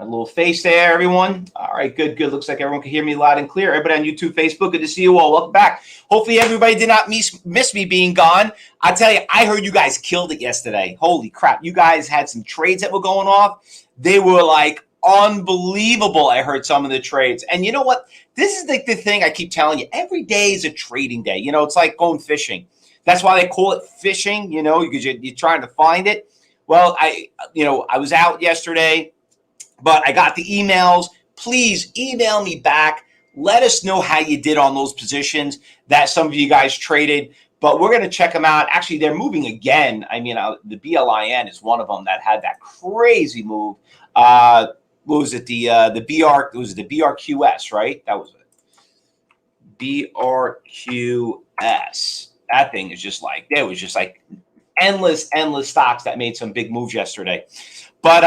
My little face there, everyone. All right, good. Looks like everyone can hear me loud and clear. Everybody on YouTube, Facebook, good to see you all. Welcome back. Hopefully everybody did not miss me being gone. I tell you, I heard you guys killed it yesterday. Holy crap. You guys had some trades that were going off. They were like unbelievable. I heard some of the trades. And you know what? This is the thing I keep telling you. Every day is a trading day. You know, it's like going fishing. That's why they call it fishing, you know, because you're trying to find it. Well, I was out yesterday, but I got the emails. Please email me back. Let us know how you did on those positions that some of you guys traded. But we're going to check them out. Actually, they're moving again. I mean, the BLIN is one of them that had that crazy move. What was it? The BR, was it the BRQS, right? That was it. BRQS. That thing is just like, there was just like endless stocks that made some big moves yesterday. But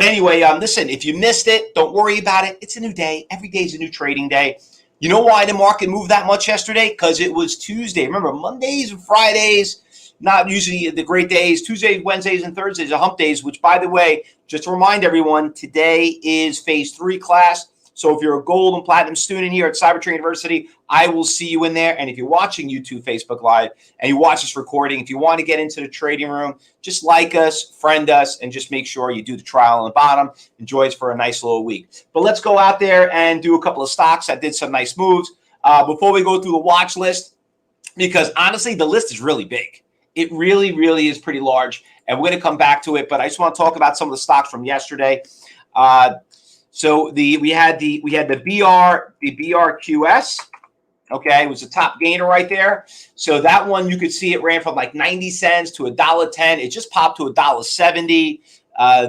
anyway, listen, if you missed it, don't worry about it. It's a new day. Every day is a new trading day. You know why the market moved that much yesterday? Because it was Tuesday. Remember, Mondays and Fridays, not usually the great days. Tuesdays, Wednesdays, and Thursdays are hump days, which, by the way, just to remind everyone, today is phase 3 class. So if you're a gold and platinum student here at Cybertrain University, I will see you in there. And if you're watching YouTube, Facebook Live, and you watch this recording, if you want to get into the trading room, just like us, friend us, and just make sure you do the trial on the bottom. Enjoy it for a nice little week. But let's go out there and do a couple of stocks that did some nice moves. Before we go through the watch list, because honestly, the list is really big. It really, really is pretty large. And we're going to come back to it. But I just want to talk about some of the stocks from yesterday. So we had the BRQS. Okay, it was the top gainer right there. So that one, you could see it ran from like 90 cents to $1.10. It just popped to $1.70.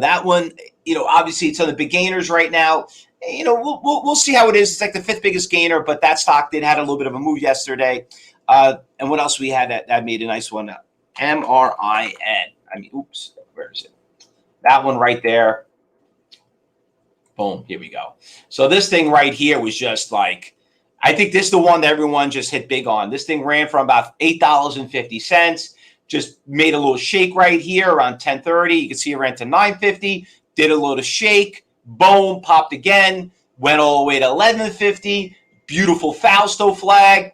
That one, you know, obviously it's on the big gainers right now. You know, we'll see how it is. It's like the 5th biggest gainer, but that stock had a little bit of a move yesterday. And what else we had that made a nice one? MRIN. I mean, oops, where is it? That one right there. Boom, here we go. So this thing right here was just like, I think this is the one that everyone just hit big on. This thing ran from about $8.50, just made a little shake right here around 10:30. You can see it ran to $9.50, did a little shake, boom, popped again, went all the way to $11.50. Beautiful Fausto flag,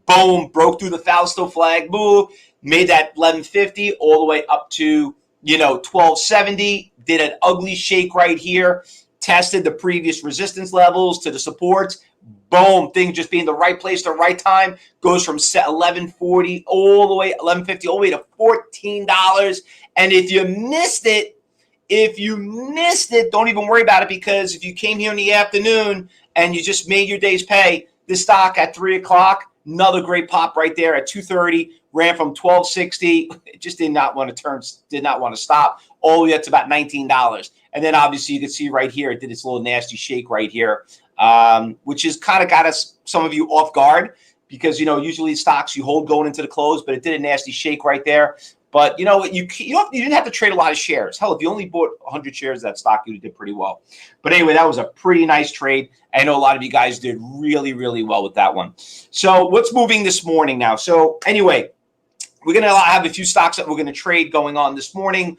boom, broke through the Fausto flag move, made that $11.50 all the way up to, you know, $12.70. Did an ugly shake right here. Tested the previous resistance levels to the supports. Boom, thing just being the right place, the right time, goes from $11.40 all the way, $11.50 all the way to $14. And if you missed it, don't even worry about it, because if you came here in the afternoon and you just made your day's pay, this stock at 3 o'clock, another great pop right there at 2:30, ran from $12.60. It just did not want to stop, all the way up to about $19. And then obviously you can see right here, it did its little nasty shake right here, which is kind of got some of you off guard, because, you know, usually stocks you hold going into the close, but it did a nasty shake right there. But, you know, you didn't have to trade a lot of shares. Hell, if you only bought 100 shares of that stock, you did pretty well. But anyway, that was a pretty nice trade. I know a lot of you guys did really, really well with that one. So what's moving this morning now? So anyway, we're going to have a few stocks that we're going to trade going on this morning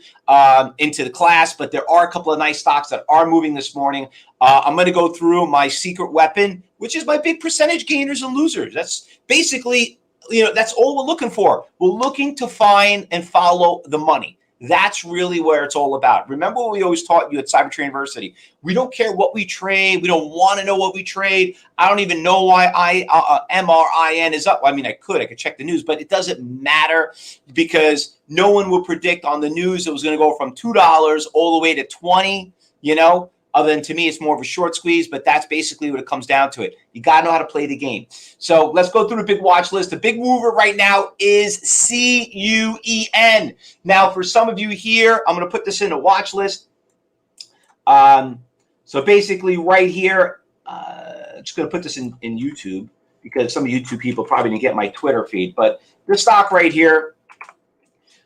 into the class, but there are a couple of nice stocks that are moving this morning. I'm going to go through my secret weapon, which is my big percentage gainers and losers. That's basically, you know, that's all we're looking for. We're looking to find and follow the money. That's really where it's all about. Remember what we always taught you at Cybertrain University. We don't care what we trade. We don't want to know what we trade. I don't even know why MRIN is up. I mean, I could check the news, but it doesn't matter, because no one will predict on the news it was going to go from $2 all the way to 20, you know. Other than, to me, it's more of a short squeeze, but that's basically what it comes down to. You got to know how to play the game. So let's go through the big watch list. The big mover right now is CUEN. Now, for some of you here, I'm going to put this in a watch list. So basically right here, I'm just going to put this in YouTube, because some of YouTube people probably didn't get my Twitter feed. But this stock right here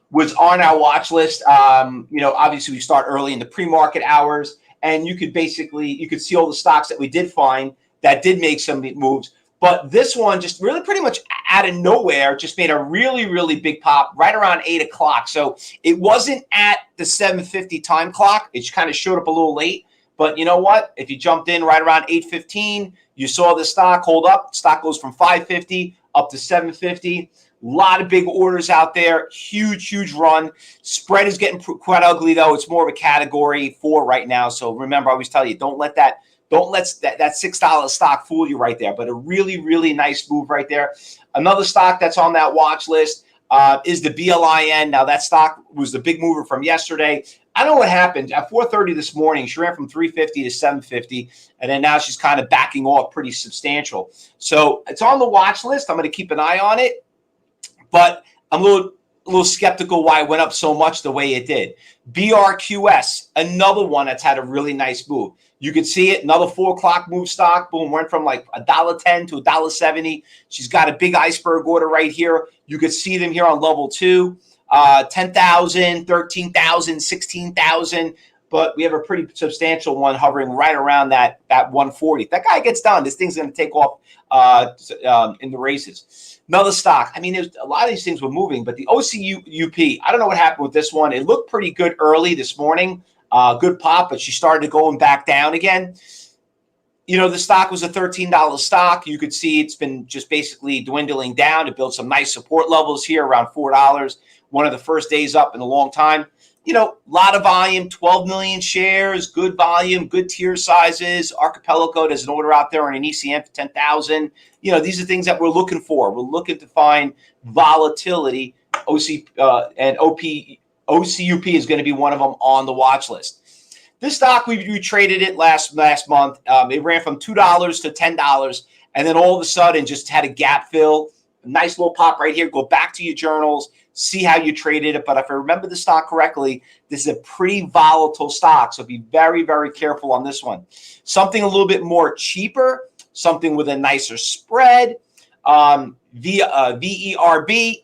was on our watch list. You know, obviously we start early in the pre-market hours. And you could see all the stocks that we did find that did make some moves. But this one just really pretty much out of nowhere just made a really, really big pop right around 8 o'clock. So it wasn't at the 7:50 time clock. It kind of showed up a little late. But you know what? If you jumped in right around 8:15, you saw the stock hold up. Stock goes from 550 up to 750. A lot of big orders out there. Huge run. Spread is getting quite ugly, though. It's more of a category 4 right now. So remember, I always tell you, don't let that $6 stock fool you right there. But a really nice move right there. Another stock that's on that watch list is the BLIN. Now, that stock was the big mover from yesterday. I don't know what happened. At 4:30 this morning, she ran from 350 to 750, and then now she's kind of backing off pretty substantial. So it's on the watch list. I'm going to keep an eye on it, but I'm a little skeptical why it went up so much the way it did. BRQS, another one that's had a really nice move. You can see it, another 4 o'clock move stock. Boom, went from like $1.10 to $1.70. She's got a big iceberg order right here. You could see them here on level 2. 10,000, 13,000, 16,000, but we have a pretty substantial one hovering right around that 140. If that guy gets done, this thing's going to take off in the races. Another stock. I mean, a lot of these things were moving, but the OCUP, I don't know what happened with this one. It looked pretty good early this morning. Good pop, but she started going back down again. You know, the stock was a $13 stock. You could see it's been just basically dwindling down to build some nice support levels here around $4. One of the first days up in a long time. You know, a lot of volume, 12 million shares, good volume, good tier sizes. Archipelago, there's an order out there on an ECM for 10,000. You know, these are things that we're looking for. We're looking to find volatility. OCUP is going to be one of them on the watch list. This stock, we traded it last month. It ran from $2 to $10, and then all of a sudden just had a gap fill. A nice little pop right here. Go back to your journals, see how you traded it. But if I remember the stock correctly, this is a pretty volatile stock. So be very careful on this one. Something a little bit more cheaper, something with a nicer spread. VERB,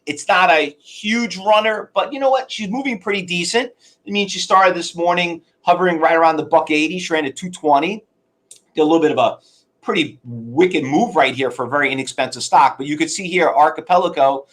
it's not a huge runner, but you know what? She's moving pretty decent. I mean, she started this morning hovering right around the $1.80. She ran at 220. Did a little bit of a pretty wicked move right here for a very inexpensive stock. But you could see here Archipelago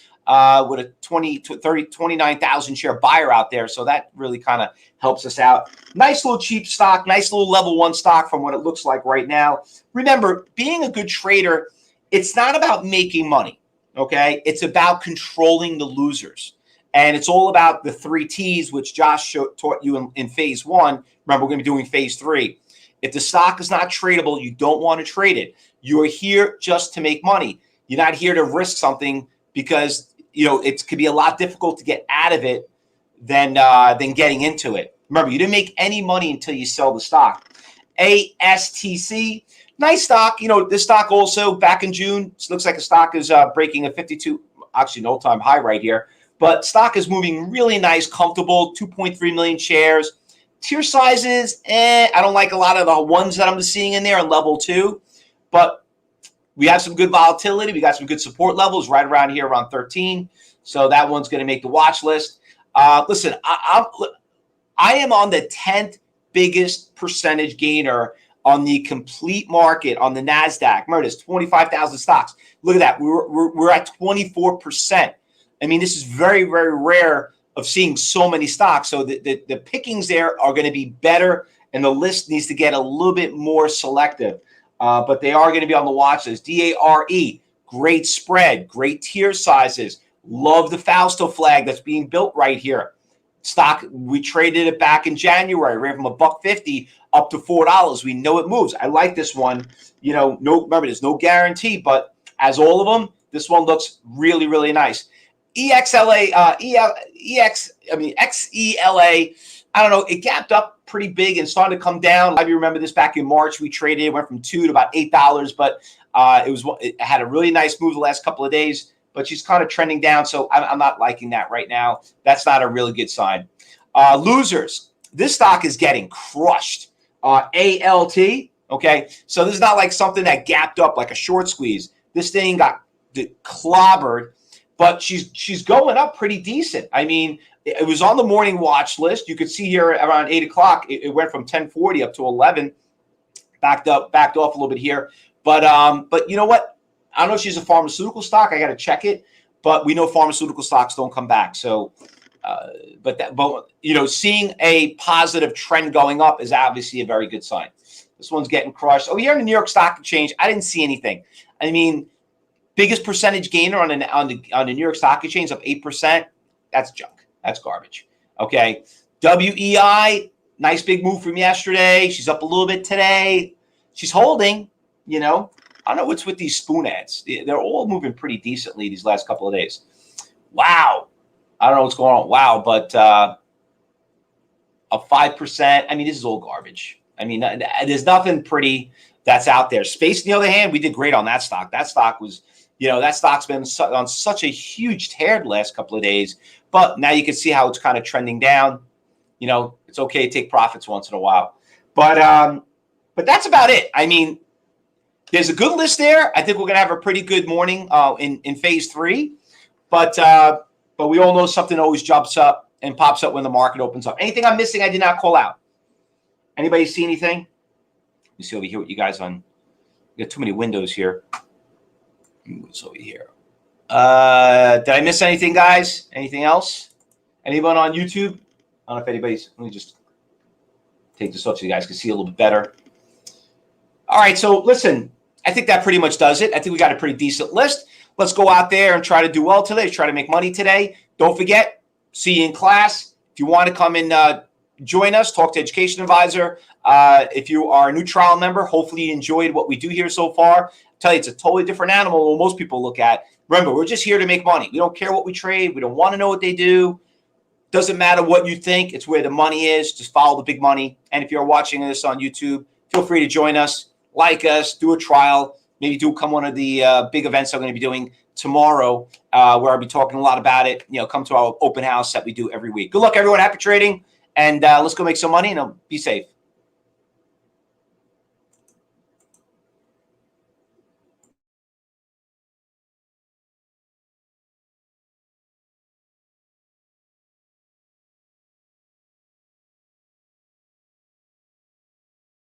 with a 29,000 share buyer out there. So that really kind of helps us out. Nice little cheap stock, nice little level 1 stock from what it looks like right now. Remember, being a good trader, it's not about making money, okay? It's about controlling the losers. And it's all about the 3 T's, which Josh taught you in phase 1. Remember, we're going to be doing phase 3. If the stock is not tradable, you don't want to trade it. You are here just to make money. You're not here to risk something because, you know, it could be a lot difficult to get out of it than getting into it. Remember, you didn't make any money until you sell the stock. ASTC, nice stock. You know, this stock also back in June, it looks like the stock is breaking a 52, actually an all-time high right here. But stock is moving really nice, comfortable, 2.3 million shares. Tier sizes, I don't like a lot of the ones that I'm seeing in there on level 2. But we have some good volatility. We got some good support levels right around here, around 13. So that one's going to make the watch list. Listen, I am on the 10th biggest percentage gainer on the complete market on the NASDAQ. Remember, there's 25,000 stocks. Look at that. We're at 24%. I mean, this is very rare of seeing so many stocks. So the pickings there are going to be better, and the list needs to get a little bit more selective. But they are going to be on the watch list. DARE, great spread, great tier sizes. Love the Fausto flag that's being built right here. Stock, we traded it back in January, ran from $1.50 up to $4. We know it moves. I like this one. You know, remember, there's no guarantee, but as all of them, this one looks really nice. XELA, I don't know, it gapped up pretty big and started to come down. A lot of you remember this back in March. We traded, it went from $2 to about $8, but it had a really nice move the last couple of days, but she's kind of trending down, so I'm not liking that right now. That's not a really good sign. Losers, this stock is getting crushed. ALT, okay? So this is not like something that gapped up like a short squeeze. This thing got clobbered, but she's going up pretty decent. I mean, it was on the morning watch list. You could see here around 8 o'clock, it went from 1040 up to 11, backed off a little bit here. But you know what? I don't know if she's a pharmaceutical stock. I got to check it. But we know pharmaceutical stocks don't come back. So But seeing a positive trend going up is obviously a very good sign. This one's getting crushed. Oh, here in the New York Stock Exchange, I didn't see anything. I mean, biggest percentage gainer on the New York Stock Exchange up 8%. That's junk. That's garbage. Okay. WEI, nice big move from yesterday. She's up a little bit today. She's holding, I don't know what's with these spoon ads. They're all moving pretty decently these last couple of days. Wow. I don't know what's going on. Wow. But a 5%. I mean, this is all garbage. I mean, there's nothing pretty that's out there. Space, on the other hand, we did great on that stock. That stock was, that stock's been on such a huge tear the last couple of days. But now you can see how it's kind of trending down. It's okay to take profits once in a while. But that's about it. I mean, there's a good list there. I think we're going to have a pretty good morning in phase 3. But we all know something always jumps up and pops up when the market opens up. Anything I'm missing I did not call out? Anybody see anything? Let me see over here what you guys on. We got too many windows here. What's over here? Did I miss anything, guys? Anything else? Anyone on YouTube? I don't know if anybody's. Let me just take this off so you guys can see a little bit better. All right, so listen, I think that pretty much does it. I think we got a pretty decent list. Let's go out there and try to do well today. Try to make money today. Don't forget, see you in class. If you want to come and join us, talk to Education Advisor. If you are a new trial member, hopefully you enjoyed what we do here so far. I tell you, it's a totally different animal than most people look at. Remember, we're just here to make money. We don't care what we trade. We don't want to know what they do. Doesn't matter what you think. It's where the money is. Just follow the big money. And if you're watching this on YouTube, feel free to join us, like us, do a trial. Maybe come one of the big events I'm going to be doing tomorrow where I'll be talking a lot about it. Come to our open house that we do every week. Good luck, everyone. Happy trading. And let's go make some money and be safe.